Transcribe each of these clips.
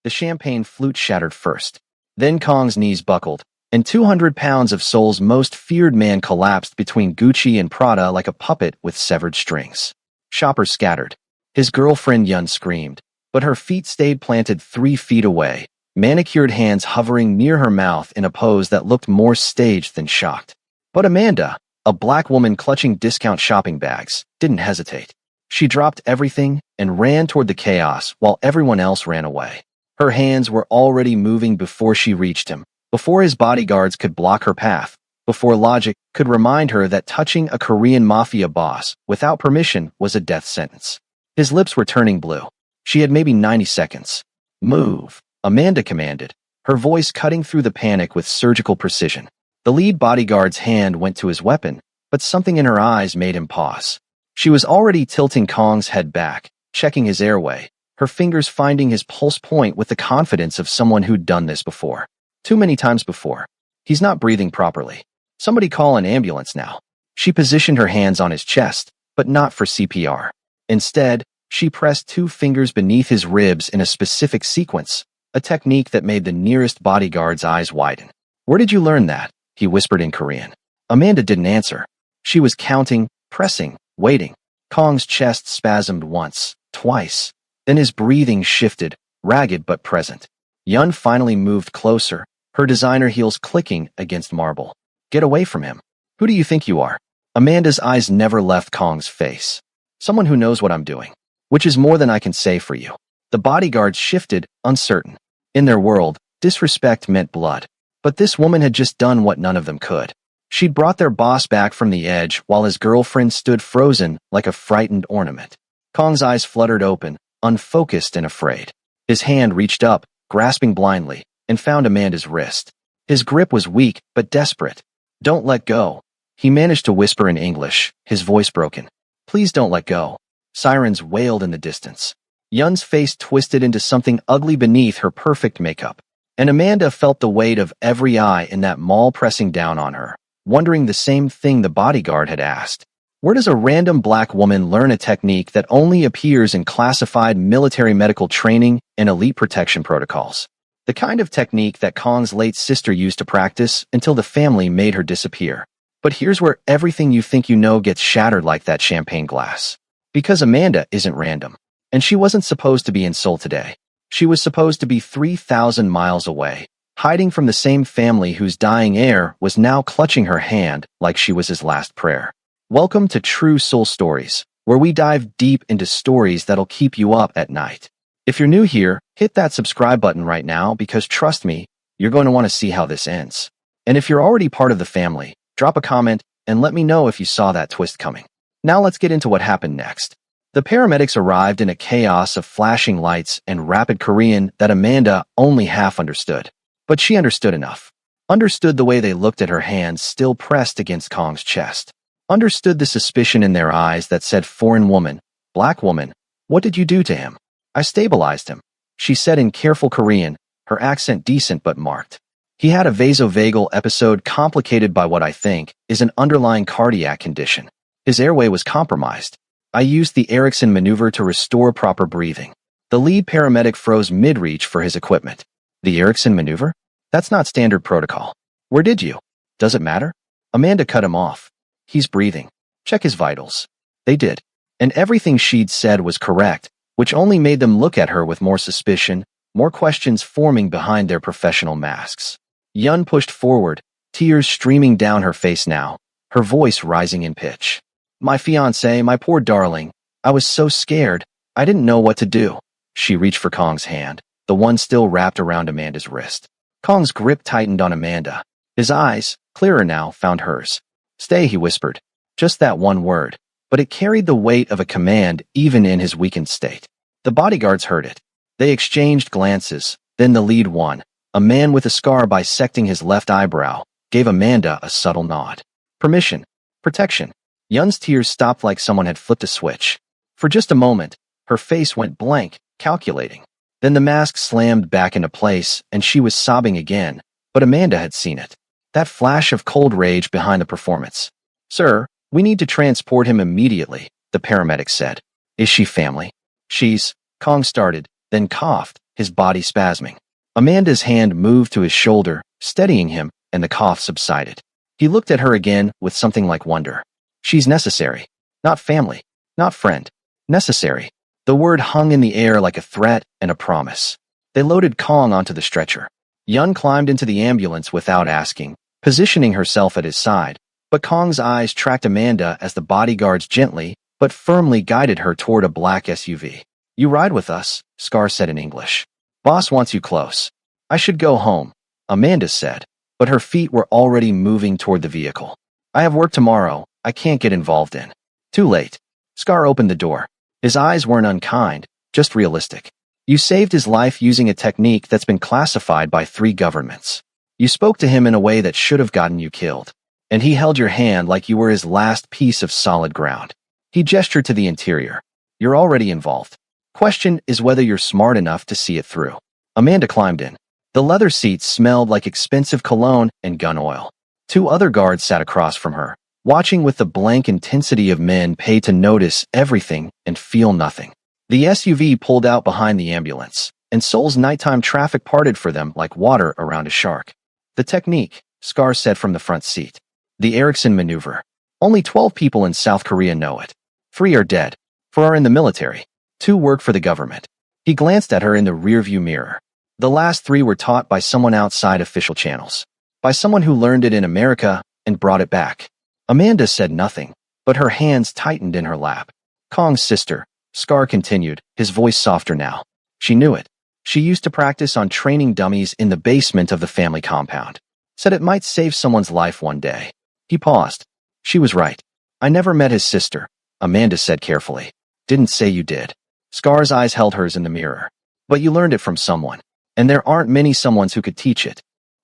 The champagne flute shattered first. Then Kong's knees buckled, and 200 pounds of Seoul's most feared man collapsed between Gucci and Prada like a puppet with severed strings. Shoppers scattered. His girlfriend Yun screamed, but her feet stayed planted 3 feet away, manicured hands hovering near her mouth in a pose that looked more staged than shocked. But Amanda, a black woman clutching discount shopping bags, didn't hesitate. She dropped everything and ran toward the chaos while everyone else ran away. Her hands were already moving before she reached him, before his bodyguards could block her path, before logic could remind her that touching a Korean mafia boss without permission was a death sentence. His lips were turning blue. She had maybe 90 seconds. Move, Amanda commanded, her voice cutting through the panic with surgical precision. The lead bodyguard's hand went to his weapon, but something in her eyes made him pause. She was already tilting Kong's head back, checking his airway, her fingers finding his pulse point with the confidence of someone who'd done this before. Too many times before. He's not breathing properly. Somebody call an ambulance now. She positioned her hands on his chest, but not for CPR. Instead, she pressed 2 fingers beneath his ribs in a specific sequence, a technique that made the nearest bodyguard's eyes widen. "Where did you learn that?" he whispered in Korean. Amanda didn't answer. She was counting, pressing, waiting. Kong's chest spasmed once, twice. Then his breathing shifted, ragged but present. Yun finally moved closer, her designer heels clicking against marble. "Get away from him. Who do you think you are?" Amanda's eyes never left Kong's face. "Someone who knows what I'm doing. Which is more than I can say for you." The bodyguards shifted, uncertain. In their world, disrespect meant blood. But this woman had just done what none of them could. She'd brought their boss back from the edge while his girlfriend stood frozen like a frightened ornament. Kong's eyes fluttered open, unfocused and afraid. His hand reached up, grasping blindly, and found Amanda's wrist. His grip was weak but desperate. "Don't let go," he managed to whisper in English, his voice broken. "Please don't let go." Sirens wailed in the distance. Yun's face twisted into something ugly beneath her perfect makeup, and Amanda felt the weight of every eye in that mall pressing down on her, wondering the same thing the bodyguard had asked. Where does a random black woman learn a technique that only appears in classified military medical training and elite protection protocols? The kind of technique that Kong's late sister used to practice until the family made her disappear. But here's where everything you think you know gets shattered like that champagne glass. Because Amanda isn't random. And she wasn't supposed to be in Seoul today. She was supposed to be 3,000 miles away, hiding from the same family whose dying heir was now clutching her hand like she was his last prayer. Welcome to True Soul Stories, where we dive deep into stories that'll keep you up at night. If you're new here, hit that subscribe button right now because trust me, you're going to want to see how this ends. And if you're already part of the family, drop a comment and let me know if you saw that twist coming. Now let's get into what happened next. The paramedics arrived in a chaos of flashing lights and rapid Korean that Amanda only half understood. But she understood enough. Understood the way they looked at her hands still pressed against Kong's chest. Understood the suspicion in their eyes that said foreign woman, black woman, what did you do to him? "I stabilized him," she said in careful Korean, her accent decent but marked. "He had a vasovagal episode complicated by what I think is an underlying cardiac condition. His airway was compromised. I used the Erickson maneuver to restore proper breathing." The lead paramedic froze mid-reach for his equipment. "The Erickson maneuver? That's not standard protocol. Where did you? Does it matter?" Amanda cut him off. "He's breathing. Check his vitals." They did. And everything she'd said was correct, which only made them look at her with more suspicion, more questions forming behind their professional masks. Yun pushed forward, tears streaming down her face now, her voice rising in pitch. "My fiancé, my poor darling, I was so scared, I didn't know what to do." She reached for Kong's hand, the one still wrapped around Amanda's wrist. Kong's grip tightened on Amanda. His eyes, clearer now, found hers. "Stay," he whispered. Just that one word, but it carried the weight of a command even in his weakened state. The bodyguards heard it. They exchanged glances, then the lead one, a man with a scar bisecting his left eyebrow, gave Amanda a subtle nod. Permission. Protection. Yun's tears stopped like someone had flipped a switch. For just a moment, her face went blank, calculating. Then the mask slammed back into place and she was sobbing again, but Amanda had seen it. That flash of cold rage behind the performance. "Sir, we need to transport him immediately," the paramedic said. "Is she family?" "She's," Kong started, then coughed, his body spasming. Amanda's hand moved to his shoulder, steadying him, and the cough subsided. He looked at her again with something like wonder. She's necessary. Not family. Not friend. Necessary. The word hung in the air like a threat and a promise. They loaded Kong onto the stretcher. Yun climbed into the ambulance without asking, positioning herself at his side, but Kong's eyes tracked Amanda as the bodyguards gently but firmly guided her toward a black SUV. You ride with us, Scar said in English. Boss wants you close. I should go home, Amanda said, but her feet were already moving toward the vehicle. I have work tomorrow I can't get involved in. Too late. Scar opened the door. His eyes weren't unkind, just realistic. You saved his life using a technique that's been classified by 3 governments. You spoke to him in a way that should have gotten you killed. And he held your hand like you were his last piece of solid ground. He gestured to the interior. You're already involved. Question is whether you're smart enough to see it through. Amanda climbed in. The leather seats smelled like expensive cologne and gun oil. 2 other guards sat across from her, watching with the blank intensity of men paid to notice everything and feel nothing. The SUV pulled out behind the ambulance, and Seoul's nighttime traffic parted for them like water around a shark. The technique, Scar said from the front seat. The Erickson maneuver. Only 12 people in South Korea know it. 3 are dead. 4 are in the military. 2 work for the government. He glanced at her in the rearview mirror. The last 3 were taught by someone outside official channels. By someone who learned it in America and brought it back. Amanda said nothing, but her hands tightened in her lap. Kong's sister, Scar continued, his voice softer now. She knew it. She used to practice on training dummies in the basement of the family compound. Said it might save someone's life one day. He paused. She was right. I never met his sister, Amanda said carefully. Didn't say you did. Scar's eyes held hers in the mirror. But you learned it from someone. And there aren't many someones who could teach it.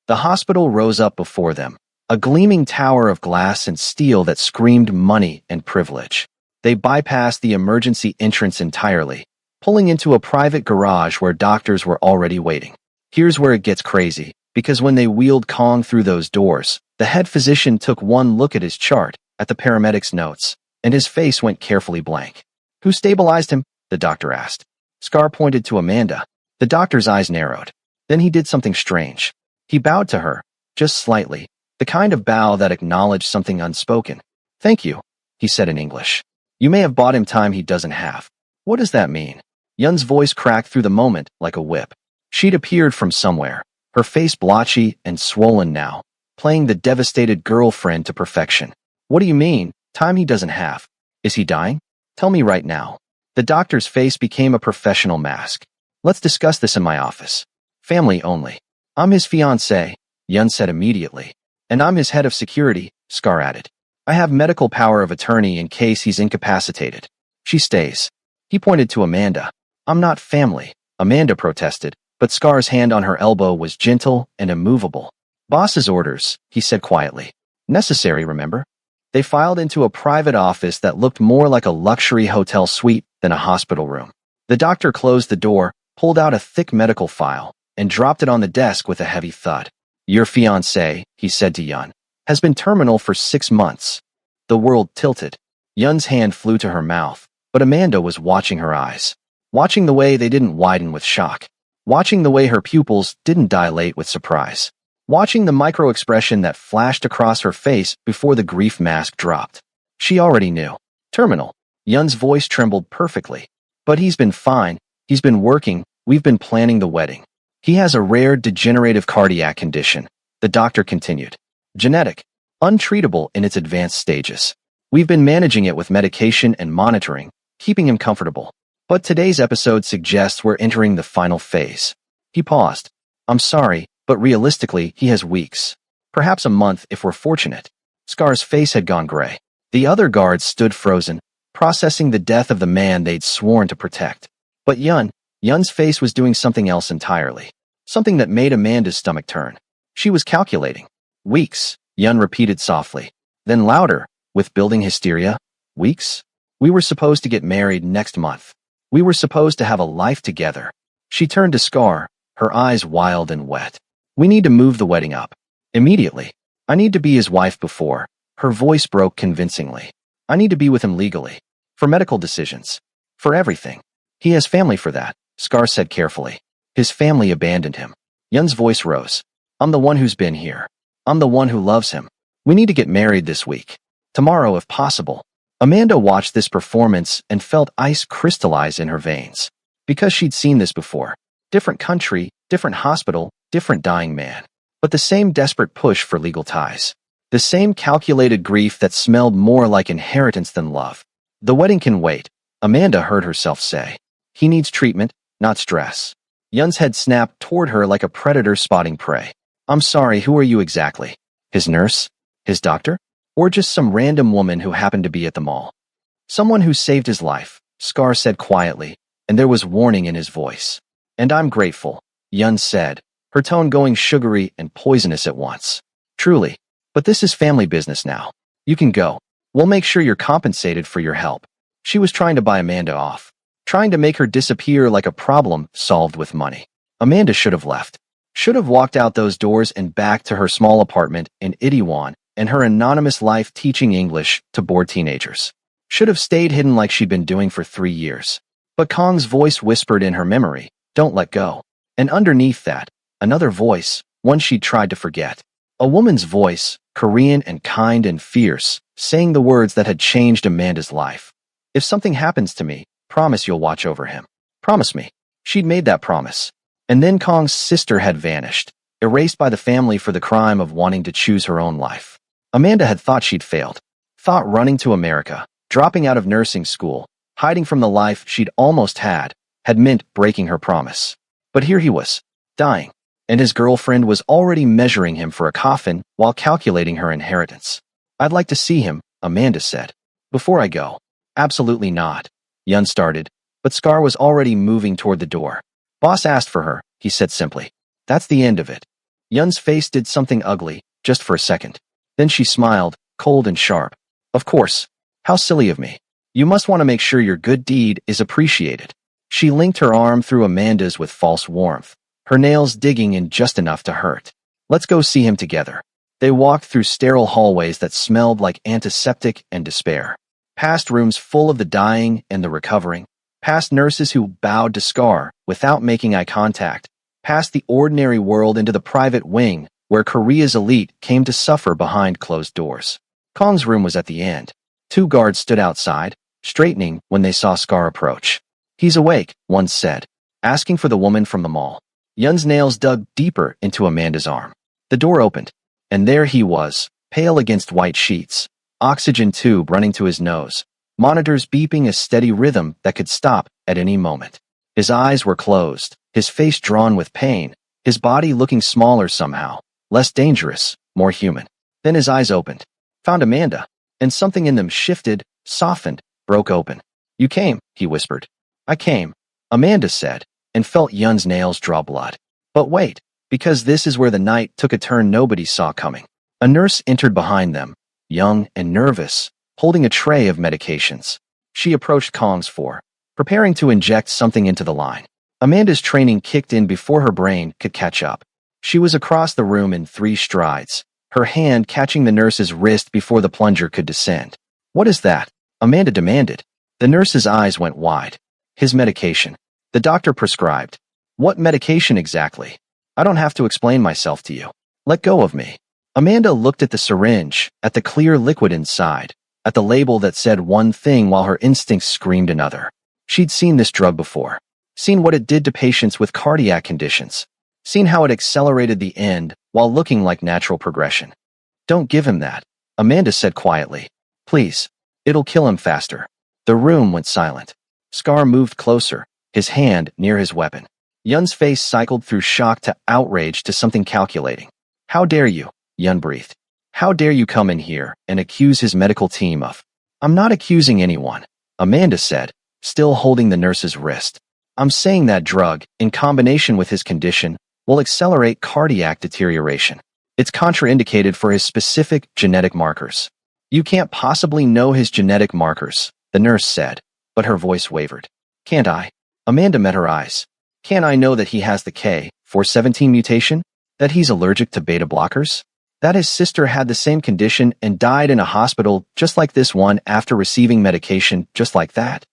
The hospital rose up before them, a gleaming tower of glass and steel that screamed money and privilege. They bypassed the emergency entrance entirely, pulling into a private garage where doctors were already waiting. Here's where it gets crazy, because when they wheeled Kong through those doors, the head physician took one look at his chart, at the paramedic's notes, and his face went carefully blank. Who stabilized him? The doctor asked. Scar pointed to Amanda. The doctor's eyes narrowed. Then he did something strange. He bowed to her, just slightly, the kind of bow that acknowledged something unspoken. Thank you, he said in English. You may have bought him time he doesn't have. What does that mean? Yun's voice cracked through the moment like a whip. She'd appeared from somewhere, her face blotchy and swollen now, playing the devastated girlfriend to perfection. What do you mean, time he doesn't have? Is he dying? Tell me right now. The doctor's face became a professional mask. Let's discuss this in my office. Family only. I'm his fiancé, Yun said immediately. And I'm his head of security, Scar added. I have medical power of attorney in case he's incapacitated. She stays. He pointed to Amanda. I'm not family, Amanda protested, but Scar's hand on her elbow was gentle and immovable. Boss's orders, he said quietly. Necessary, remember? They filed into a private office that looked more like a luxury hotel suite than a hospital room. The doctor closed the door, pulled out a thick medical file, and dropped it on the desk with a heavy thud. Your fiancé, he said to Yun, has been terminal for 6 months. The world tilted. Yun's hand flew to her mouth, but Amanda was watching her eyes. Watching the way they didn't widen with shock. Watching the way her pupils didn't dilate with surprise. Watching the micro-expression that flashed across her face before the grief mask dropped. She already knew. Terminal. Yun's voice trembled perfectly. But he's been fine. He's been working. We've been planning the wedding. He has a rare degenerative cardiac condition, the doctor continued. Genetic. Untreatable in its advanced stages. We've been managing it with medication and monitoring, keeping him comfortable. But today's episode suggests we're entering the final phase. He paused. I'm sorry, but realistically, he has weeks. Perhaps a month if we're fortunate. Scar's face had gone gray. The other guards stood frozen, processing the death of the man they'd sworn to protect. But Yun's face was doing something else entirely. Something that made Amanda's stomach turn. She was calculating. Weeks, Yun repeated softly. Then louder, with building hysteria. Weeks? We were supposed to get married next month. We were supposed to have a life together. She turned to Scar, her eyes wild and wet. We need to move the wedding up. Immediately. I need to be his wife before. Her voice broke convincingly. I need to be with him legally. For medical decisions. For everything. He has family for that, Scar said carefully. His family abandoned him. Yun's voice rose. I'm the one who's been here. I'm the one who loves him. We need to get married this week. Tomorrow, if possible. Amanda watched this performance and felt ice crystallize in her veins. Because she'd seen this before. Different country, different hospital, different dying man. But the same desperate push for legal ties. The same calculated grief that smelled more like inheritance than love. The wedding can wait, Amanda heard herself say. He needs treatment, not stress. Yun's head snapped toward her like a predator spotting prey. I'm sorry, who are you exactly? His nurse? His doctor? Or just some random woman who happened to be at the mall? Someone who saved his life, Scar said quietly, and there was warning in his voice. And I'm grateful, Yun said, her tone going sugary and poisonous at once. Truly. But this is family business now. You can go. We'll make sure you're compensated for your help. She was trying to buy Amanda off. Trying to make her disappear like a problem solved with money. Amanda should have left. Should have walked out those doors and back to her small apartment in Itaewon and her anonymous life teaching English to bored teenagers. Should have stayed hidden like she'd been doing for 3 years. But Kong's voice whispered in her memory, don't let go. And underneath that, another voice, one she'd tried to forget. A woman's voice, Korean and kind and fierce, saying the words that had changed Amanda's life. If something happens to me, promise you'll watch over him. Promise me. She'd made that promise. And then Kong's sister had vanished, erased by the family for the crime of wanting to choose her own life. Amanda had thought she'd failed. Thought running to America, dropping out of nursing school, hiding from the life she'd almost had meant breaking her promise. But here he was, dying. And his girlfriend was already measuring him for a coffin while calculating her inheritance. I'd like to see him, Amanda said. Before I go. Absolutely not. Yun started, but Scar was already moving toward the door. Boss asked for her, he said simply. That's the end of it. Yun's face did something ugly, just for a second. Then she smiled, cold and sharp. Of course. How silly of me. You must want to make sure your good deed is appreciated. She linked her arm through Amanda's with false warmth, her nails digging in just enough to hurt. Let's go see him together. They walked through sterile hallways that smelled like antiseptic and despair. Past rooms full of the dying and the recovering. Past nurses who bowed to Scar without making eye contact. Past the ordinary world into the private wing where Korea's elite came to suffer behind closed doors. Kong's room was at the end. 2 guards stood outside, straightening when they saw Scar approach. He's awake, one said, asking for the woman from the mall. Yun's nails dug deeper into Amanda's arm. The door opened, and there he was, pale against white sheets, oxygen tube running to his nose, monitors beeping a steady rhythm that could stop at any moment. His eyes were closed, his face drawn with pain, his body looking smaller somehow, less dangerous, more human. Then his eyes opened, found Amanda, and something in them shifted, softened, broke open. You came, he whispered. I came, Amanda said, and felt Yun's nails draw blood. But wait, because this is where the night took a turn nobody saw coming. A nurse entered behind them, young and nervous, holding a tray of medications. She approached Kong's fore, preparing to inject something into the line. Amanda's training kicked in before her brain could catch up. She was across the room in 3 strides, her hand catching the nurse's wrist before the plunger could descend. What is that? Amanda demanded. The nurse's eyes went wide. His medication. The doctor prescribed. What medication exactly? I don't have to explain myself to you. Let go of me. Amanda looked at the syringe, at the clear liquid inside, at the label that said one thing while her instincts screamed another. She'd seen this drug before. Seen what it did to patients with cardiac conditions. Seen how it accelerated the end while looking like natural progression. Don't give him that, Amanda said quietly. Please. It'll kill him faster. The room went silent. Scar moved closer, his hand near his weapon. Yun's face cycled through shock to outrage to something calculating. How dare you, Yun breathed. How dare you come in here and accuse his medical team of... I'm not accusing anyone, Amanda said, still holding the nurse's wrist. I'm saying that drug, in combination with his condition, will accelerate cardiac deterioration. It's contraindicated for his specific genetic markers. You can't possibly know his genetic markers, the nurse said, but her voice wavered. Can't I? Amanda met her eyes. Can't I know that he has the K417 mutation? That he's allergic to beta blockers? That his sister had the same condition and died in a hospital just like this one after receiving medication just like that?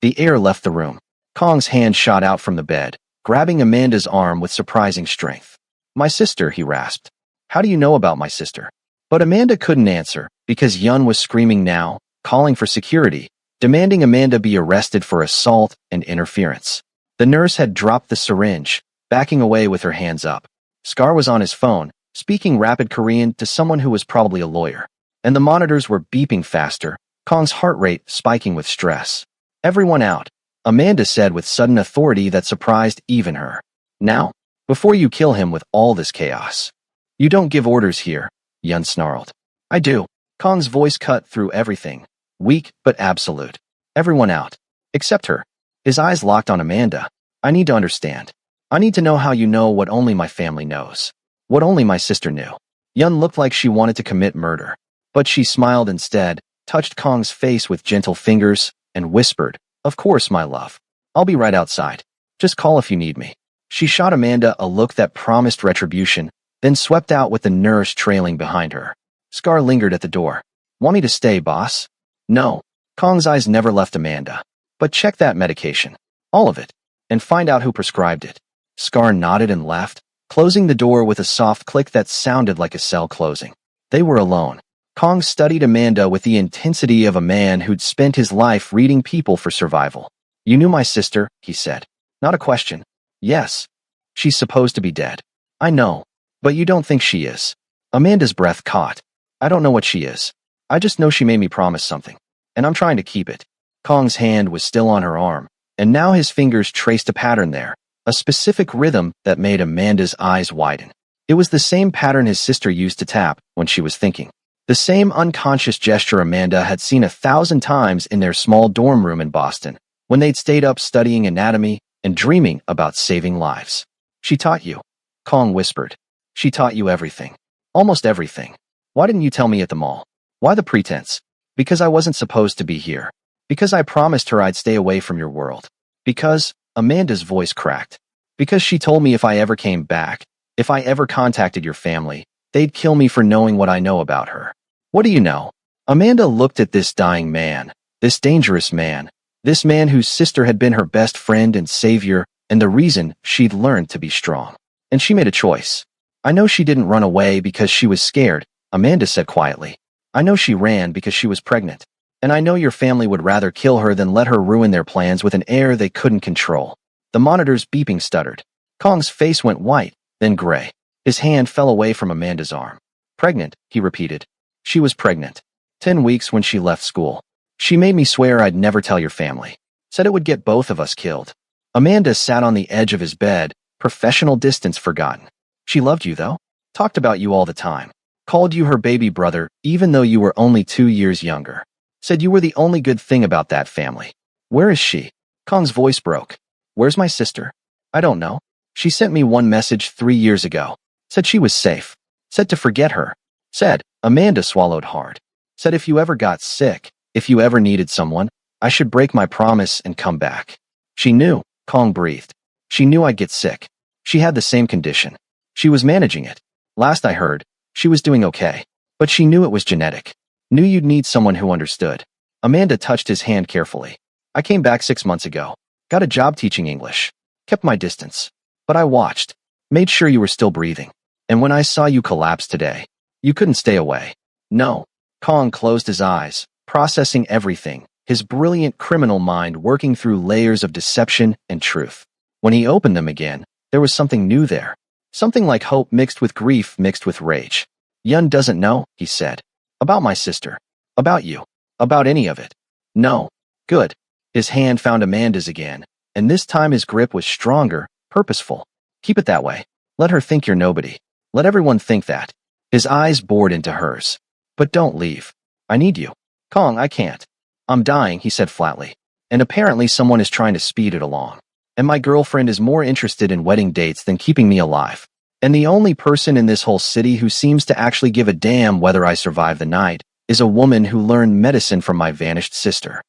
The air left the room. Kong's hand shot out from the bed, grabbing Amanda's arm with surprising strength. My sister, he rasped. How do you know about my sister? But Amanda couldn't answer, because Yun was screaming now, calling for security, demanding Amanda be arrested for assault and interference. The nurse had dropped the syringe, backing away with her hands up. Scar was on his phone, speaking rapid Korean to someone who was probably a lawyer. And the monitors were beeping faster, Kong's heart rate spiking with stress. Everyone out, Amanda said with sudden authority that surprised even her. Now, before you kill him with all this chaos. You don't give orders here, Yun snarled. I do. Kong's voice cut through everything, weak but absolute. Everyone out. Except her. His eyes locked on Amanda. I need to understand. I need to know how you know what only my family knows. What only my sister knew. Yun looked like she wanted to commit murder. But she smiled instead, touched Kong's face with gentle fingers, and whispered, Of course, my love. I'll be right outside. Just call if you need me. She shot Amanda a look that promised retribution, then swept out with the nurse trailing behind her. Scar lingered at the door. Want me to stay, boss? No. Kong's eyes never left Amanda. But check that medication. All of it. And find out who prescribed it. Scar nodded and left, closing the door with a soft click that sounded like a cell closing. They were alone. Kong studied Amanda with the intensity of a man who'd spent his life reading people for survival. You knew my sister, he said. Not a question. Yes. She's supposed to be dead. I know. But you don't think she is. Amanda's breath caught. I don't know what she is. I just know she made me promise something. And I'm trying to keep it. Kong's hand was still on her arm, and now his fingers traced a pattern there, a specific rhythm that made Amanda's eyes widen. It was the same pattern his sister used to tap when she was thinking. The same unconscious gesture Amanda had seen 1,000 times in their small dorm room in Boston, when they'd stayed up studying anatomy and dreaming about saving lives. She taught you, Kong whispered. She taught you everything. Almost everything. Why didn't you tell me at the mall? Why the pretense? Because I wasn't supposed to be here. Because I promised her I'd stay away from your world. Because, Amanda's voice cracked. Because she told me if I ever came back, if I ever contacted your family, they'd kill me for knowing what I know about her. What do you know? Amanda looked at this dying man, this dangerous man, this man whose sister had been her best friend and savior, and the reason she'd learned to be strong. And she made a choice. I know she didn't run away because she was scared, Amanda said quietly. I know she ran because she was pregnant. And I know your family would rather kill her than let her ruin their plans with an air they couldn't control. The monitor's beeping stuttered. Kong's face went white, then gray. His hand fell away from Amanda's arm. Pregnant, he repeated. She was pregnant. 10 weeks when she left school. She made me swear I'd never tell your family. Said it would get both of us killed. Amanda sat on the edge of his bed, professional distance forgotten. She loved you, though. Talked about you all the time. Called you her baby brother, even though you were only 2 years younger. Said you were the only good thing about that family. Where is she? Kong's voice broke. Where's my sister? I don't know. She sent me one message 3 years ago. Said she was safe. Said to forget her. Said, Amanda swallowed hard. Said if you ever got sick, if you ever needed someone, I should break my promise and come back. She knew, Kong breathed. She knew I'd get sick. She had the same condition. She was managing it. Last I heard, she was doing okay. But she knew it was genetic. Knew you'd need someone who understood. Amanda touched his hand carefully. I came back 6 months ago. Got a job teaching English. Kept my distance. But I watched. Made sure you were still breathing. And when I saw you collapse today, you couldn't stay away. No. Kong closed his eyes, processing everything, his brilliant criminal mind working through layers of deception and truth. When he opened them again, there was something new there. Something like hope mixed with grief mixed with rage. Yun doesn't know, he said. About my sister. About you. About any of it. No. Good. His hand found Amanda's again, and this time his grip was stronger, purposeful. Keep it that way. Let her think you're nobody. Let everyone think that. His eyes bored into hers. But don't leave. I need you. Kong, I can't. I'm dying, he said flatly. And apparently someone is trying to speed it along. And my girlfriend is more interested in wedding dates than keeping me alive. And the only person in this whole city who seems to actually give a damn whether I survive the night is a woman who learned medicine from my vanished sister.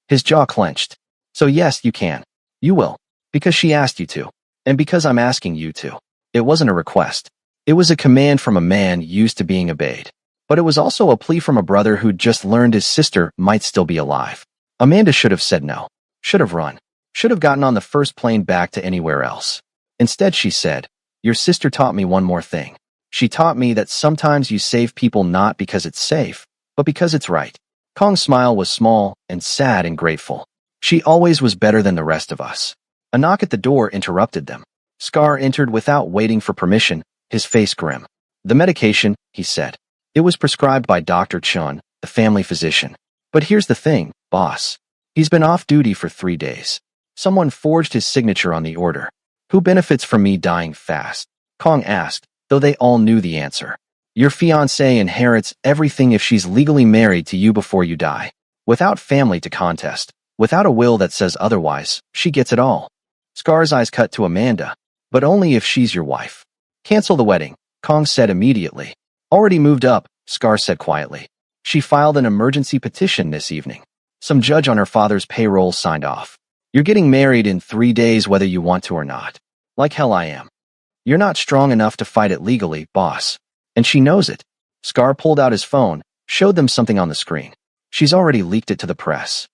His jaw clenched. So yes, you can. You will. Because she asked you to. And because I'm asking you to. It wasn't a request. It was a command from a man used to being obeyed. But it was also a plea from a brother who'd just learned his sister might still be alive. Amanda should have said no. Should have run. Should have gotten on the first plane back to anywhere else. Instead, she said, "Your sister taught me one more thing. She taught me that sometimes you save people not because it's safe, but because it's right." Kong's smile was small and sad and grateful. She always was better than the rest of us. A knock at the door interrupted them. Scar entered without waiting for permission, his face grim. "The medication," he said. "It was prescribed by Dr. Chun, the family physician. But here's the thing, boss. He's been off duty for 3 days. Someone forged his signature on the order. Who benefits from me dying fast?" Kong asked, though they all knew the answer. "Your fiancée inherits everything if she's legally married to you before you die. Without family to contest, without a will that says otherwise, she gets it all." Scar's eyes cut to Amanda. "But only if she's your wife." "Cancel the wedding," Kong said immediately. "Already moved up," Scar said quietly. "She filed an emergency petition this evening. Some judge on her father's payroll signed off. You're getting married in 3 days whether you want to or not. Like hell I am. You're not strong enough to fight it legally, boss. And she knows it." Scar pulled out his phone, showed them something on the screen. "She's already leaked it to the press.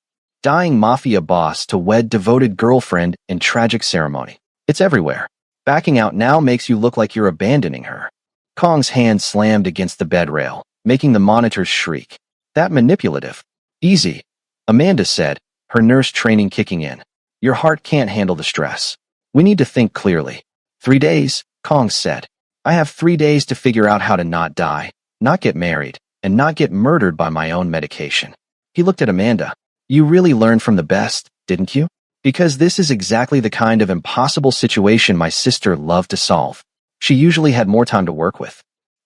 Dying Mafia boss to wed devoted girlfriend in tragic ceremony. It's everywhere. Backing out now makes you look like you're abandoning her." Kong's hand slammed against the bed rail, making the monitors shriek. "That manipulative." "Easy," Amanda said, her nurse training kicking in. "Your heart can't handle the stress. We need to think clearly." 3 days, Kong said. "I have 3 days to figure out how to not die, not get married, and not get murdered by my own medication." He looked at Amanda. "You really learned from the best, didn't you? Because this is exactly the kind of impossible situation my sister loved to solve. She usually had more time to work with.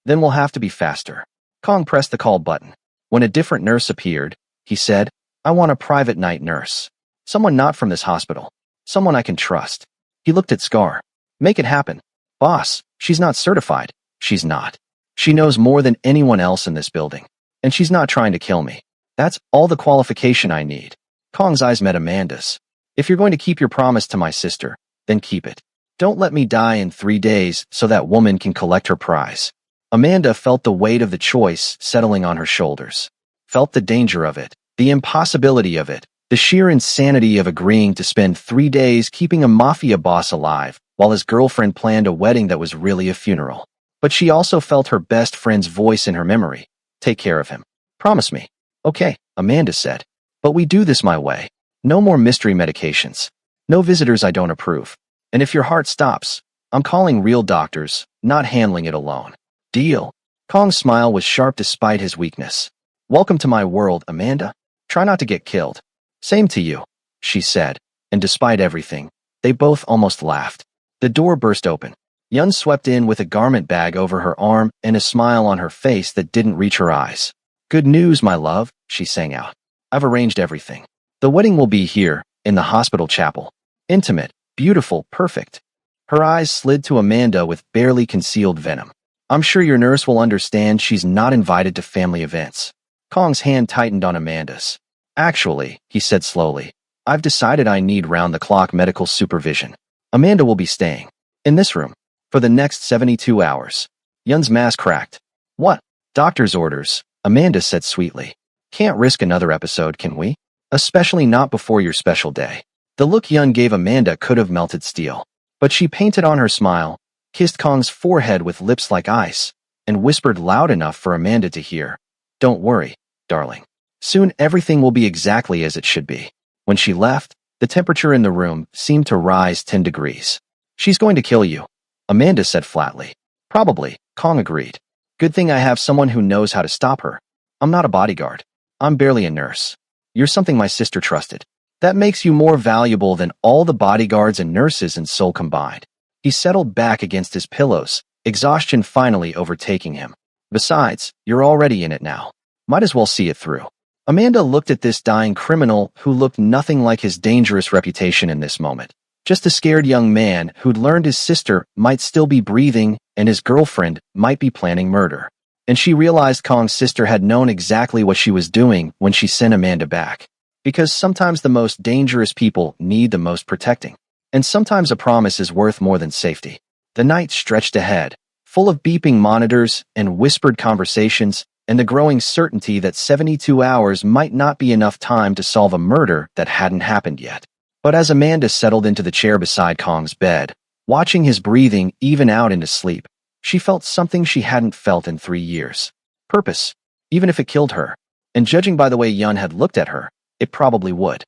Then we'll have to be faster." Kong pressed the call button. When a different nurse appeared, he said, "I want a private night nurse. Someone not from this hospital. Someone I can trust." He looked at Scar. "Make it happen." "Boss, she's not certified." "She's not. She knows more than anyone else in this building. And she's not trying to kill me. That's all the qualification I need." Kong's eyes met Amanda's. "If you're going to keep your promise to my sister, then keep it. Don't let me die in 3 days so that woman can collect her prize." Amanda felt the weight of the choice settling on her shoulders. Felt the danger of it, the impossibility of it, the sheer insanity of agreeing to spend 3 days keeping a mafia boss alive while his girlfriend planned a wedding that was really a funeral. But she also felt her best friend's voice in her memory. "Take care of him. Promise me." "Okay," Amanda said. "But we do this my way. No more mystery medications. No visitors I don't approve. And if your heart stops, I'm calling real doctors, not handling it alone. Deal?" Kong's smile was sharp despite his weakness. "Welcome to my world, Amanda. Try not to get killed." "Same to you," she said, and despite everything, they both almost laughed. The door burst open. Yun swept in with a garment bag over her arm and a smile on her face that didn't reach her eyes. "Good news, my love," she sang out. "I've arranged everything. The wedding will be here, in the hospital chapel. Intimate, beautiful, perfect." Her eyes slid to Amanda with barely concealed venom. "I'm sure your nurse will understand she's not invited to family events." Kong's hand tightened on Amanda's. "Actually," he said slowly, "I've decided I need round-the-clock medical supervision. Amanda will be staying in this room for the next 72 hours. Yun's mask cracked. "What?" "Doctor's orders," Amanda said sweetly. "Can't risk another episode, can we? Especially not before your special day." The look Yun gave Amanda could have melted steel. But she painted on her smile, kissed Kong's forehead with lips like ice, and whispered loud enough for Amanda to hear. "Don't worry, darling. Soon everything will be exactly as it should be." When she left, the temperature in the room seemed to rise 10 degrees. "She's going to kill you," Amanda said flatly. "Probably," Kong agreed. "Good thing I have someone who knows how to stop her. I'm not a bodyguard. I'm barely a nurse. You're something my sister trusted. That makes you more valuable than all the bodyguards and nurses in Seoul combined." He settled back against his pillows, exhaustion finally overtaking him. "Besides, you're already in it now. Might as well see it through." Amanda looked at this dying criminal who looked nothing like his dangerous reputation in this moment. Just a scared young man who'd learned his sister might still be breathing and his girlfriend might be planning murder. And she realized Kong's sister had known exactly what she was doing when she sent Amanda back. Because sometimes the most dangerous people need the most protecting. And sometimes a promise is worth more than safety. The night stretched ahead, full of beeping monitors and whispered conversations, and the growing certainty that 72 hours might not be enough time to solve a murder that hadn't happened yet. But as Amanda settled into the chair beside Kong's bed, Watching his breathing even out into sleep, she felt something she hadn't felt in 3 years. Purpose, even if it killed her. And judging by the way Yun had looked at her, it probably would.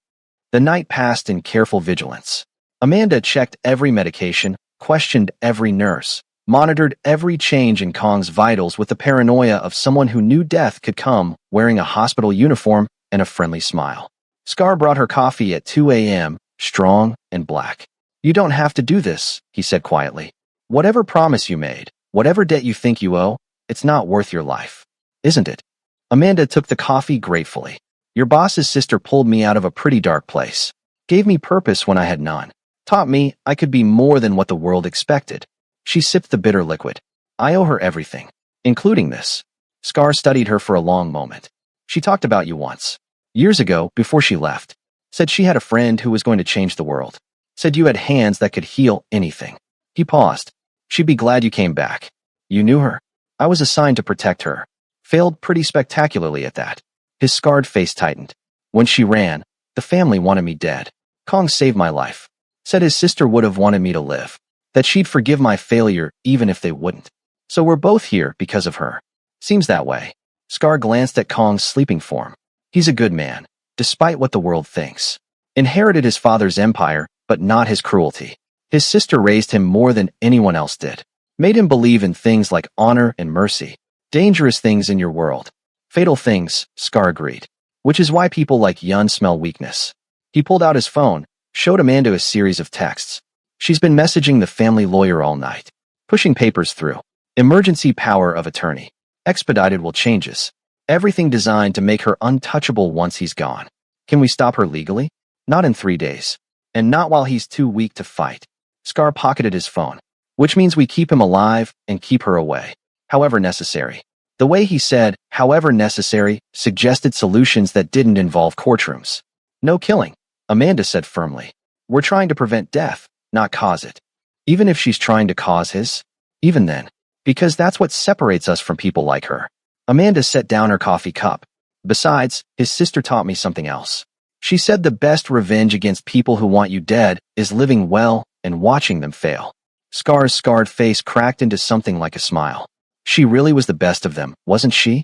The night passed in careful vigilance. Amanda checked every medication, questioned every nurse, monitored every change in Kong's vitals with the paranoia of someone who knew death could come wearing a hospital uniform and a friendly smile. Scar brought her coffee at 2 a.m., strong and black. "You don't have to do this," he said quietly. "Whatever promise you made, whatever debt you think you owe, it's not worth your life. Isn't it?" Amanda took the coffee gratefully. "Your boss's sister pulled me out of a pretty dark place. Gave me purpose when I had none. Taught me I could be more than what the world expected." She sipped the bitter liquid. "I owe her everything, including this." Scar studied her for a long moment. "She talked about you once. Years ago, before she left. Said she had a friend who was going to change the world. Said you had hands that could heal anything." He paused. "She'd be glad you came back. You knew her?" "I was assigned to protect her. Failed pretty spectacularly at that." His scarred face tightened. "When she ran, the family wanted me dead. Kong saved my life. Said his sister would have wanted me to live. That she'd forgive my failure even if they wouldn't. So we're both here because of her. Seems that way." Scar glanced at Kong's sleeping form. "He's a good man, despite what the world thinks. Inherited his father's empire, but not his cruelty. His sister raised him more than anyone else did. Made him believe in things like honor and mercy. Dangerous things in your world. Fatal things," Scar agreed. "Which is why people like Yun smell weakness." He pulled out his phone, showed Amanda a series of texts. "She's been messaging the family lawyer all night. Pushing papers through. Emergency power of attorney. Expedited will changes. Everything designed to make her untouchable once he's gone. Can we stop her legally? Not in 3 days. And not while he's too weak to fight." Scar pocketed his phone. "Which means we keep him alive and keep her away. However necessary." The way he said, "however necessary," suggested solutions that didn't involve courtrooms. "No killing," Amanda said firmly. "We're trying to prevent death, not cause it. Even if she's trying to cause his? Even then. Because that's what separates us from people like her." Amanda set down her coffee cup. "Besides, his sister taught me something else. She said the best revenge against people who want you dead is living well and watching them fail." Scar's scarred face cracked into something like a smile. She really was the best of them, wasn't she?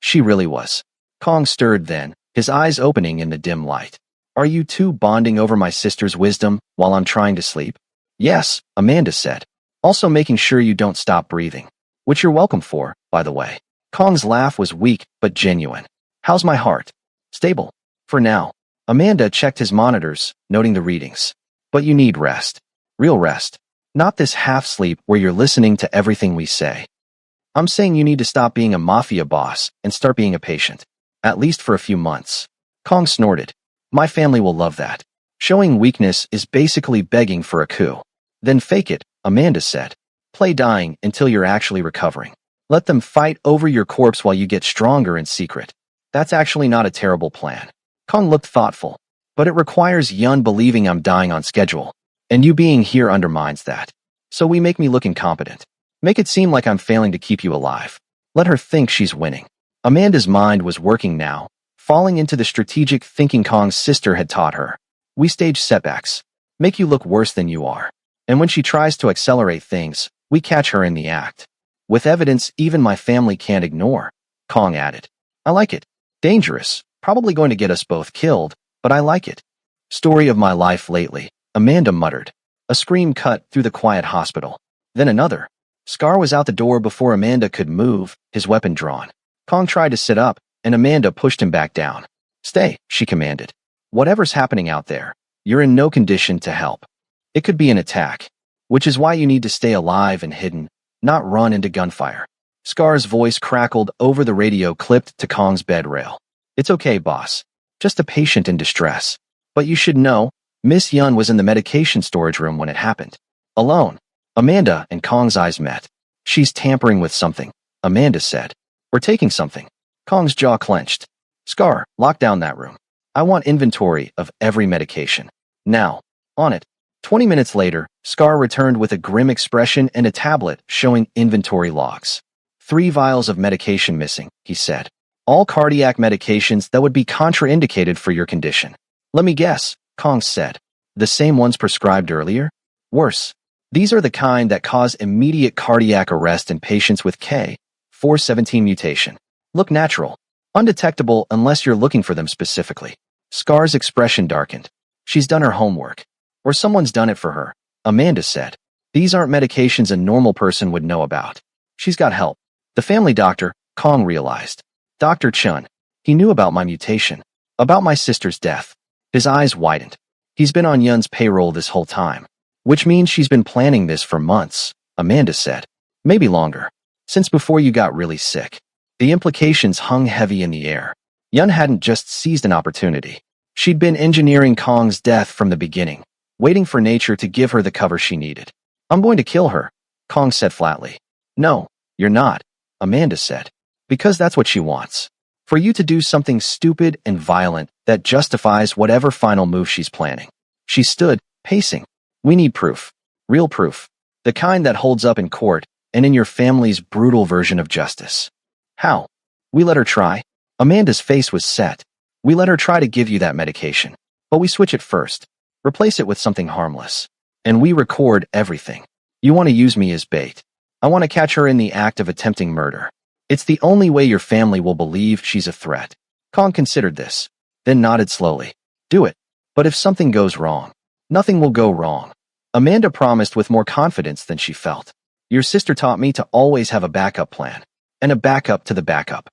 She really was. Kong stirred then, his eyes opening in the dim light. "Are you two bonding over my sister's wisdom while I'm trying to sleep?" "Yes," Amanda said. "Also making sure you don't stop breathing. Which you're welcome for, by the way." Kong's laugh was weak but genuine. "How's my heart?" "Stable. For now." Amanda checked his monitors, noting the readings. "But you need rest. Real rest. Not this half-sleep where you're listening to everything we say. I'm saying you need to stop being a mafia boss and start being a patient. At least for a few months." Kong snorted. "My family will love that. Showing weakness is basically begging for a coup." "Then fake it," Amanda said. "Play dying until you're actually recovering. Let them fight over your corpse while you get stronger in secret. That's actually not a terrible plan." Kong looked thoughtful. "But it requires Yun believing I'm dying on schedule. And you being here undermines that. So we make me look incompetent. Make it seem like I'm failing to keep you alive. Let her think she's winning." Amanda's mind was working now, falling into the strategic thinking Kong's sister had taught her. "We stage setbacks. Make you look worse than you are. And when she tries to accelerate things, we catch her in the act. With evidence even my family can't ignore," Kong added. "I like it. Dangerous. Probably going to get us both killed, but I like it." "Story of my life lately," Amanda muttered. A scream cut through the quiet hospital. Then another. Scar was out the door before Amanda could move, his weapon drawn. Kong tried to sit up, and Amanda pushed him back down. "Stay," she commanded. "Whatever's happening out there, you're in no condition to help. It could be an attack. Which is why you need to stay alive and hidden, not run into gunfire." Scar's voice crackled over the radio clipped to Kong's bed rail. "It's okay, boss. Just a patient in distress. But you should know, Miss Yun was in the medication storage room when it happened. Alone." Amanda and Kong's eyes met. "She's tampering with something," Amanda said. "Or taking something." Kong's jaw clenched. "Scar, lock down that room. I want inventory of every medication. Now. On it." 20 minutes later, Scar returned with a grim expression and a tablet showing inventory logs. 3 vials of medication missing, he said. "All cardiac medications that would be contraindicated for your condition." "Let me guess," Kong said. "The same ones prescribed earlier?" "Worse." These are the kind that cause immediate cardiac arrest in patients with K417 mutation. Look natural, undetectable unless you're looking for them specifically. Scar's expression darkened. She's done her homework. Or someone's done it for her, Amanda said. These aren't medications a normal person would know about. She's got help. The family doctor, Kong realized. Dr. Chun. He knew about my mutation. About my sister's death. His eyes widened. He's been on Yun's payroll this whole time. Which means she's been planning this for months, Amanda said. Maybe longer. Since before you got really sick. The implications hung heavy in the air. Yun hadn't just seized an opportunity. She'd been engineering Kong's death from the beginning, waiting for nature to give her the cover she needed. I'm going to kill her, Kong said flatly. No, you're not, Amanda said. Because that's what she wants. For you to do something stupid and violent that justifies whatever final move she's planning. She stood, pacing. We need proof. Real proof. The kind that holds up in court and in your family's brutal version of justice. How? We let her try. Amanda's face was set. We let her try to give you that medication. But we switch it first. Replace it with something harmless. And we record everything. You want to use me as bait. I want to catch her in the act of attempting murder. It's the only way your family will believe she's a threat. Kong considered this, then nodded slowly. Do it. But if something goes wrong, nothing will go wrong. Amanda promised with more confidence than she felt. Your sister taught me to always have a backup plan. And a backup to the backup.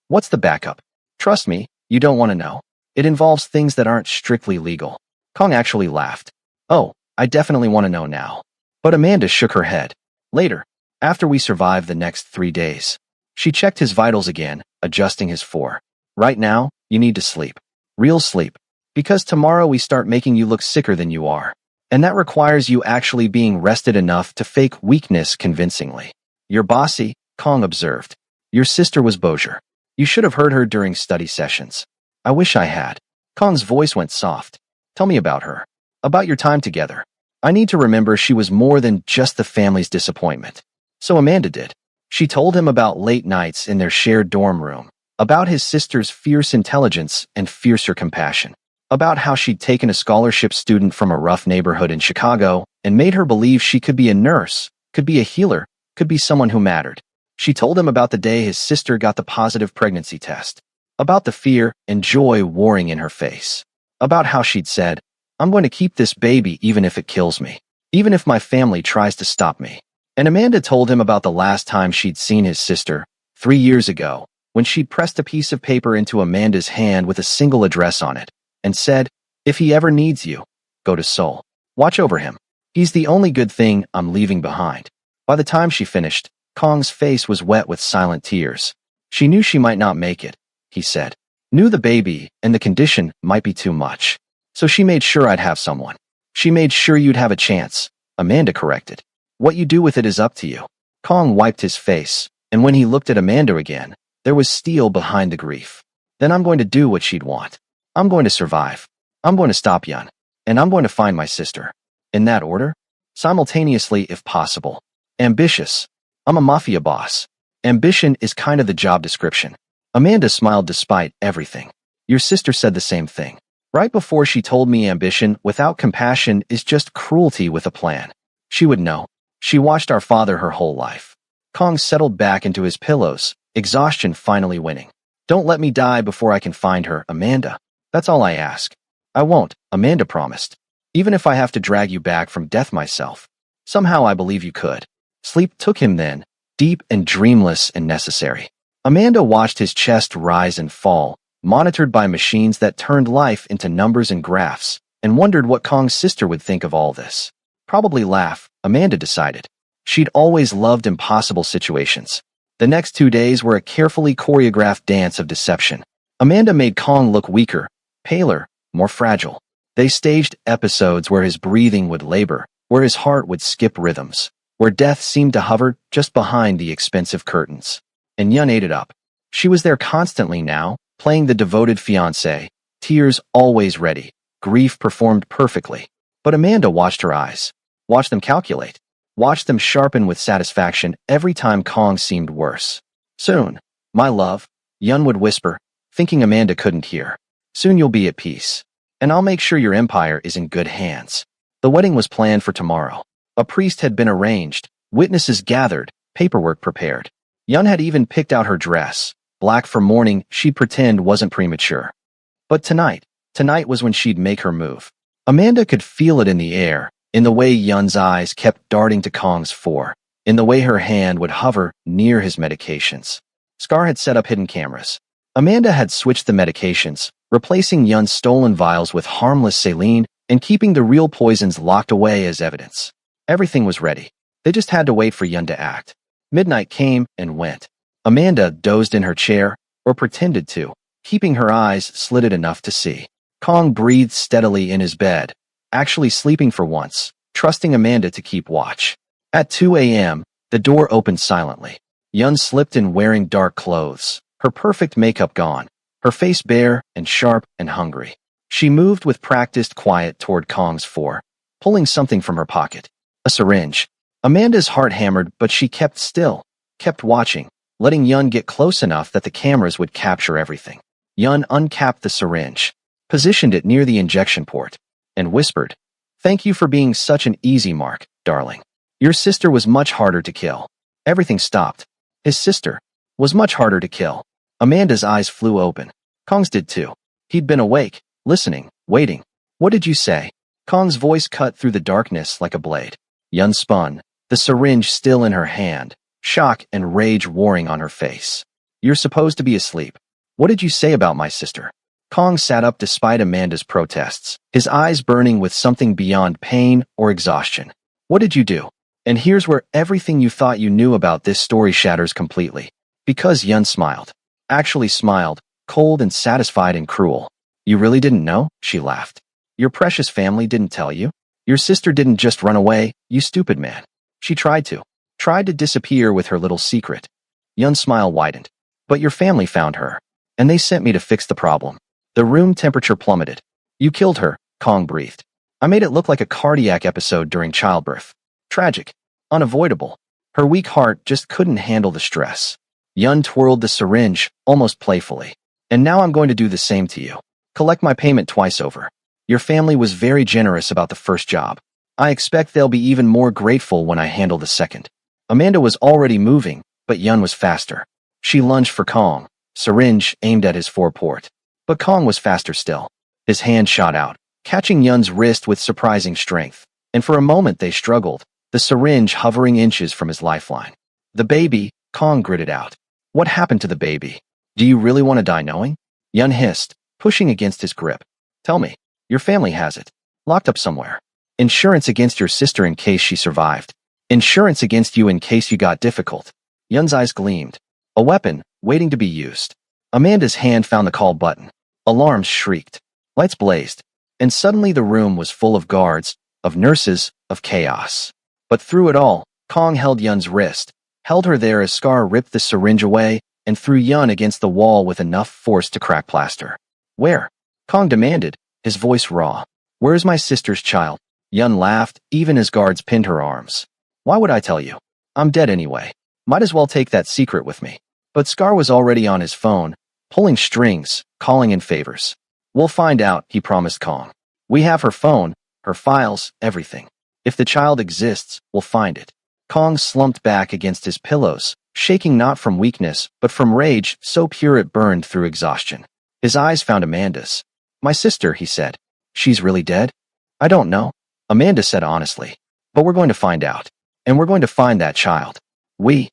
What's the backup? Trust me, you don't want to know. It involves things that aren't strictly legal. Kong actually laughed. Oh, I definitely want to know now. But Amanda shook her head. Later, after we survive the next 3 days. She checked his vitals again, adjusting his 4. Right now, you need to sleep. Real sleep. Because tomorrow we start making you look sicker than you are. And that requires you actually being rested enough to fake weakness convincingly. You're bossy, Kong observed. Your sister was Bozier. You should have heard her during study sessions. I wish I had. Kong's voice went soft. Tell me about her. About your time together. I need to remember she was more than just the family's disappointment. So Amanda did. She told him about late nights in their shared dorm room, about his sister's fierce intelligence and fiercer compassion, about how she'd taken a scholarship student from a rough neighborhood in Chicago and made her believe she could be a nurse, could be a healer, could be someone who mattered. She told him about the day his sister got the positive pregnancy test, about the fear and joy warring in her face, about how she'd said, I'm going to keep this baby even if it kills me, even if my family tries to stop me. And Amanda told him about the last time she'd seen his sister, 3 years ago, when she'd pressed a piece of paper into Amanda's hand with a single address on it, and said, if he ever needs you, go to Seoul. Watch over him. He's the only good thing I'm leaving behind. By the time she finished, Kong's face was wet with silent tears. She knew she might not make it, he said. Knew the baby and the condition might be too much. So she made sure I'd have someone. She made sure you'd have a chance, Amanda corrected. What you do with it is up to you. Kong wiped his face, and when he looked at Amanda again, there was steel behind the grief. Then I'm going to do what she'd want. I'm going to survive. I'm going to stop Yun. And I'm going to find my sister. In that order? Simultaneously if possible. Ambitious. I'm a mafia boss. Ambition is kind of the job description. Amanda smiled despite everything. Your sister said the same thing. Right before she told me ambition without compassion is just cruelty with a plan. She would know. She watched our father her whole life. Kong settled back into his pillows, exhaustion finally winning. Don't let me die before I can find her, Amanda. That's all I ask. I won't, Amanda promised. Even if I have to drag you back from death myself. Somehow I believe you could. Sleep took him then, deep and dreamless and necessary. Amanda watched his chest rise and fall, monitored by machines that turned life into numbers and graphs, and wondered what Kong's sister would think of all this. Probably laugh, Amanda decided. She'd always loved impossible situations. The next 2 days were a carefully choreographed dance of deception. Amanda made Kong look weaker, paler, more fragile. They staged episodes where his breathing would labor, where his heart would skip rhythms, where death seemed to hover just behind the expensive curtains. And Yun ate it up. She was there constantly now, playing the devoted fiancé, tears always ready, grief performed perfectly. But Amanda watched her eyes, watched them calculate, watched them sharpen with satisfaction every time Kong seemed worse. Soon, my love, Yun would whisper, thinking Amanda couldn't hear. Soon you'll be at peace. And I'll make sure your empire is in good hands. The wedding was planned for tomorrow. A priest had been arranged, witnesses gathered, paperwork prepared. Yun had even picked out her dress, black for mourning she'd pretend wasn't premature. But tonight was when she'd make her move. Amanda could feel it in the air, in the way Yun's eyes kept darting to Kong's fore, in the way her hand would hover near his medications. Scar had set up hidden cameras. Amanda had switched the medications, replacing Yun's stolen vials with harmless saline and keeping the real poisons locked away as evidence. Everything was ready. They just had to wait for Yun to act. Midnight came and went. Amanda dozed in her chair, or pretended to, keeping her eyes slitted enough to see. Kong breathed steadily in his bed, actually sleeping for once, trusting Amanda to keep watch. At 2 a.m., the door opened silently. Yun slipped in wearing dark clothes, her perfect makeup gone, her face bare and sharp and hungry. She moved with practiced quiet toward Kong's fore, pulling something from her pocket. A syringe. Amanda's heart hammered, but she kept still, kept watching, letting Yun get close enough that the cameras would capture everything. Yun uncapped the syringe, positioned it near the injection port, and whispered, "Thank you for being such an easy mark, darling. Your sister was much harder to kill." Everything stopped. His sister was much harder to kill. Amanda's eyes flew open. Kong's did too. He'd been awake, listening, waiting. "What did you say?" Kong's voice cut through the darkness like a blade. Yun spun, the syringe still in her hand, shock and rage warring on her face. "You're supposed to be asleep. What did you say about my sister?" Kong sat up despite Amanda's protests, his eyes burning with something beyond pain or exhaustion. "What did you do?" And here's where everything you thought you knew about this story shatters completely. Because Yun smiled. Actually smiled, cold and satisfied and cruel. "You really didn't know?" She laughed. "Your precious family didn't tell you? Your sister didn't just run away, you stupid man. She tried to disappear with her little secret." Yun's smile widened. "But your family found her, and they sent me to fix the problem." The room temperature plummeted. "You killed her," Kong breathed. "I made it look like a cardiac episode during childbirth. Tragic. Unavoidable. Her weak heart just couldn't handle the stress." Yun twirled the syringe, almost playfully. "And now I'm going to do the same to you. Collect my payment twice over. Your family was very generous about the first job. I expect they'll be even more grateful when I handle the second." Amanda was already moving, but Yun was faster. She lunged for Kong, syringe aimed at his foreport. But Kong was faster still. His hand shot out, catching Yun's wrist with surprising strength, and for a moment they struggled, the syringe hovering inches from his lifeline. "The baby," Kong gritted out. "What happened to the baby? Do you really want to die knowing?" Yun hissed, pushing against his grip. "Tell me. Your family has it. Locked up somewhere. Insurance against your sister in case she survived. Insurance against you in case you got difficult." Yun's eyes gleamed. A weapon, waiting to be used. Amanda's hand found the call button. Alarms shrieked. Lights blazed. And suddenly the room was full of guards, of nurses, of chaos. But through it all, Kong held Yun's wrist, held her there as Scar ripped the syringe away and threw Yun against the wall with enough force to crack plaster. "Where?" Kong demanded, his voice raw. "Where's my sister's child?" Yun laughed, even as guards pinned her arms. "Why would I tell you? I'm dead anyway. Might as well take that secret with me." But Scar was already on his phone, pulling strings, calling in favors. "We'll find out," he promised Kong. "We have her phone, her files, everything. If the child exists, we'll find it." Kong slumped back against his pillows, shaking not from weakness, but from rage so pure it burned through exhaustion. His eyes found Amanda's. "My sister," he said. "She's really dead?" "I don't know," Amanda said honestly. "But we're going to find out. And we're going to find that child." We,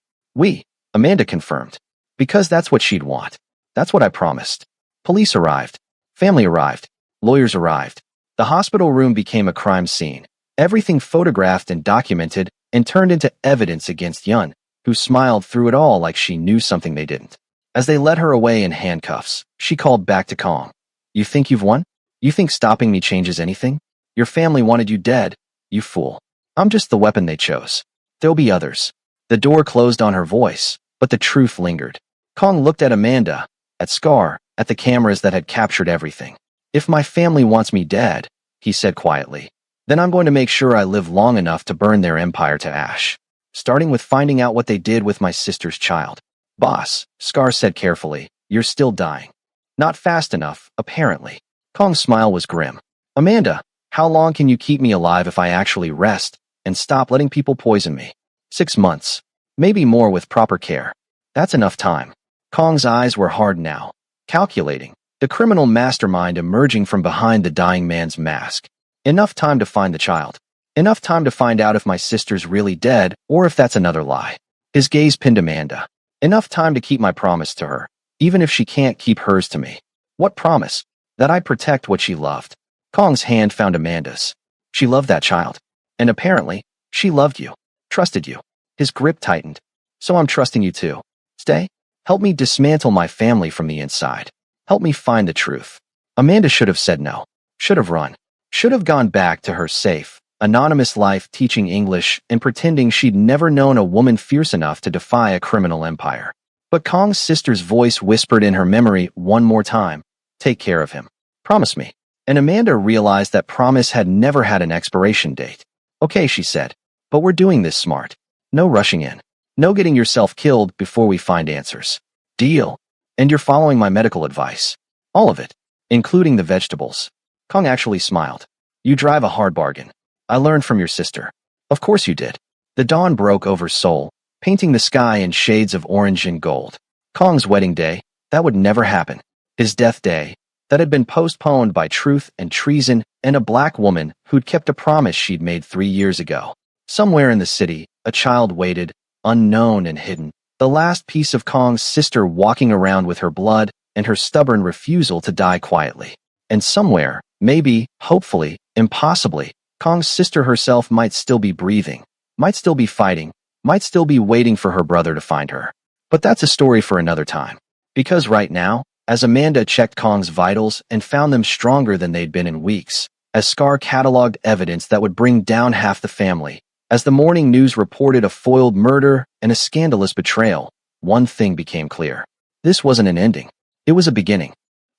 Amanda confirmed. "Because that's what she'd want. That's what I promised." Police arrived. Family arrived. Lawyers arrived. The hospital room became a crime scene. Everything photographed and documented and turned into evidence against Yun, who smiled through it all like she knew something they didn't. As they led her away in handcuffs, she called back to Kong. "You think you've won? You think stopping me changes anything? Your family wanted you dead, you fool. I'm just the weapon they chose. There'll be others." The door closed on her voice, but the truth lingered. Kong looked at Amanda, at Scar, at the cameras that had captured everything. "If my family wants me dead," he said quietly, "then I'm going to make sure I live long enough to burn their empire to ash. Starting with finding out what they did with my sister's child." "Boss," Scar said carefully, "you're still dying. Not fast enough, apparently." Kong's smile was grim. "Amanda, how long can you keep me alive if I actually rest?" and stop letting people poison me. 6 months. Maybe more with proper care. That's enough time. Kong's eyes were hard now, calculating, the criminal mastermind emerging from behind the dying man's mask. Enough time to find the child. Enough time to find out if my sister's really dead or if that's another lie. His gaze pinned Amanda. Enough time to keep my promise to her, even if she can't keep hers to me. What promise? That I'd protect what she loved. Kong's hand found Amanda's. She loved that child. And apparently, she loved you. Trusted you. His grip tightened. So I'm trusting you too. Stay. Help me dismantle my family from the inside. Help me find the truth. Amanda should have said no. Should have run. Should have gone back to her safe, anonymous life teaching English and pretending she'd never known a woman fierce enough to defy a criminal empire. But Kong's sister's voice whispered in her memory one more time, "Take care of him. Promise me." And Amanda realized that promise had never had an expiration date. "Okay," she said, "but we're doing this smart. No rushing in. No getting yourself killed before we find answers. Deal? And you're following my medical advice. All of it, including the vegetables." Kong actually smiled. "You drive a hard bargain. I learned from your sister." "Of course you did." The dawn broke over Seoul, painting the sky in shades of orange and gold. Kong's wedding day, that would never happen. His death day, that had been postponed by truth and treason and a black woman who'd kept a promise she'd made 3 years ago. Somewhere in the city, a child waited, unknown and hidden, the last piece of Kong's sister walking around with her blood and her stubborn refusal to die quietly. And somewhere, maybe, hopefully, impossibly, Kong's sister herself might still be breathing, might still be fighting, might still be waiting for her brother to find her. But that's a story for another time. Because right now, as Amanda checked Kong's vitals and found them stronger than they'd been in weeks, as Scar cataloged evidence that would bring down half the family, as the morning news reported a foiled murder and a scandalous betrayal, one thing became clear. This wasn't an ending. It was a beginning.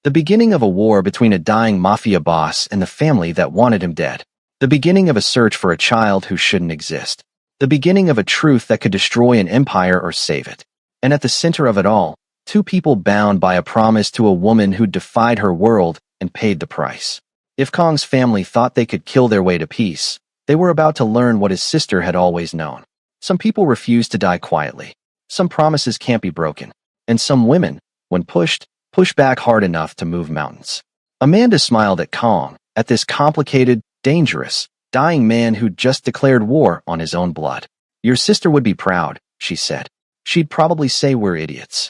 The beginning of a war between a dying Mafia boss and the family that wanted him dead. The beginning of a search for a child who shouldn't exist. The beginning of a truth that could destroy an empire or save it. And at the center of it all, two people bound by a promise to a woman who defied her world and paid the price. If Kong's family thought they could kill their way to peace, they were about to learn what his sister had always known. Some people refuse to die quietly. Some promises can't be broken. And some women, when pushed, push back hard enough to move mountains. Amanda smiled at Kong, at this complicated, dangerous, dying man who'd just declared war on his own blood. "Your sister would be proud," she said. "She'd probably say we're idiots."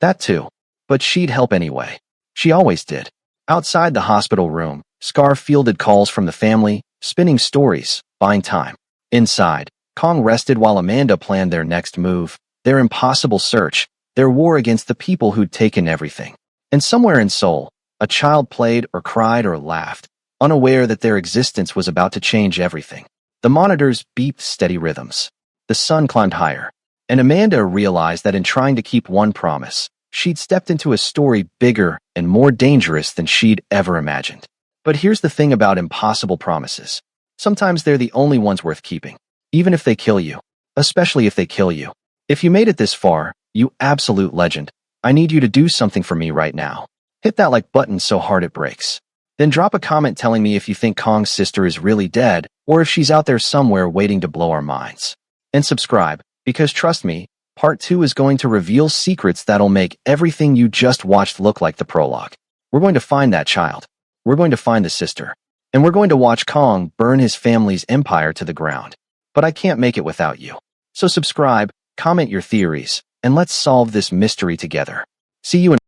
That too. But she'd help anyway. She always did. Outside the hospital room, Scar fielded calls from the family, spinning stories, buying time. Inside, Kong rested while Amanda planned their next move, their impossible search, their war against the people who'd taken everything. And somewhere in Seoul, a child played or cried or laughed, unaware that their existence was about to change everything. The monitors beeped steady rhythms. The sun climbed higher. And Amanda realized that in trying to keep one promise, she'd stepped into a story bigger and more dangerous than she'd ever imagined. But here's the thing about impossible promises. Sometimes they're the only ones worth keeping, even if they kill you. Especially if they kill you. If you made it this far, you absolute legend, I need you to do something for me right now. Hit that like button so hard it breaks. Then drop a comment telling me if you think Kong's sister is really dead or if she's out there somewhere waiting to blow our minds. And subscribe, because trust me, Part 2 is going to reveal secrets that'll make everything you just watched look like the prologue. We're going to find that child. We're going to find the sister. And we're going to watch Kong burn his family's empire to the ground. But I can't make it without you. So subscribe, comment your theories, and let's solve this mystery together. See you in